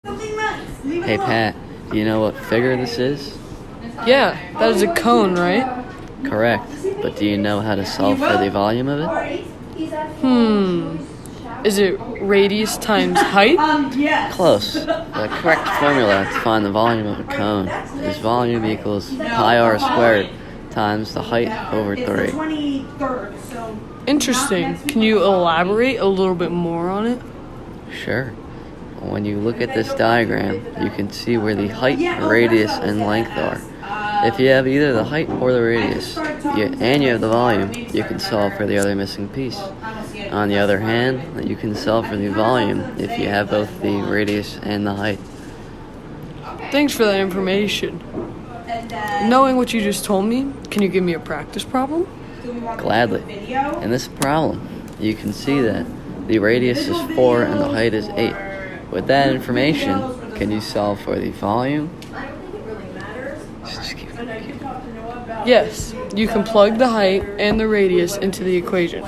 Hey Pat, do you know what figure this is? Yeah, that is a cone, right? Correct, but do you know how to solve for the volume of it? Is it radius times height? Close. The correct formula to find the volume of a cone is volume equals pi r squared times the height over 3. Interesting. Can you elaborate a little bit more on it? Sure. When you look at this diagram, you can see where the height, radius, and length are. If you have either the height or the radius, and you have the volume, you can solve for the other missing piece. On the other hand, you can solve for the volume if you have both the radius and the height. Thanks for that information. Knowing what you just told me, can you give me a practice problem? Gladly. In this problem, you can see that the radius is 4 and the height is 8. With that information, can you solve for the volume? Yes, you can plug the height and the radius into the equation,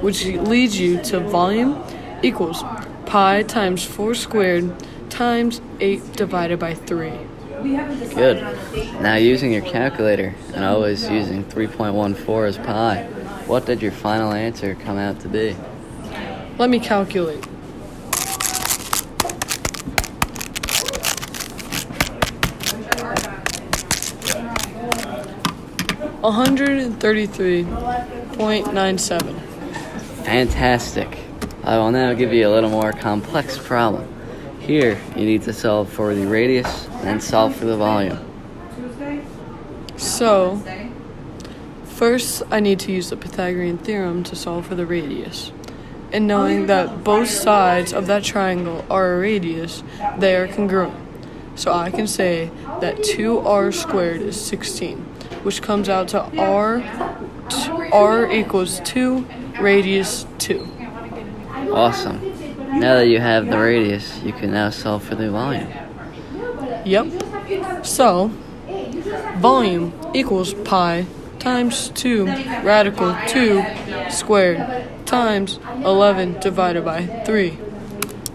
which leads you to volume equals pi times 4 squared times 8 divided by 3. Good. Now using your calculator and always using 3.14 as pi, what did your final answer come out to be? Let me calculate. $133.97. Fantastic. I will now give you a little more complex problem. Here, you need to solve for the radius and solve for the volume. So, first I need to use the Pythagorean theorem to solve for the radius. And knowing that both sides of that triangle are a radius, they are congruent. So I can say that 2r squared is 16, which comes out to r equals 2, radius 2. Awesome. Now that you have the radius, you can now solve for the volume. Yep. So, volume equals pi times 2 radical 2 squared times 11 divided by 3.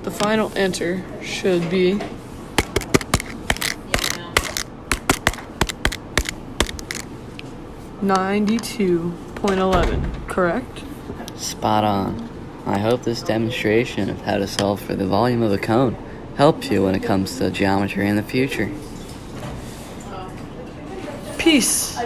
The final answer should be 92.11, correct? Spot on. I hope this demonstration of how to solve for the volume of a cone helps you when it comes to geometry in the future. Peace.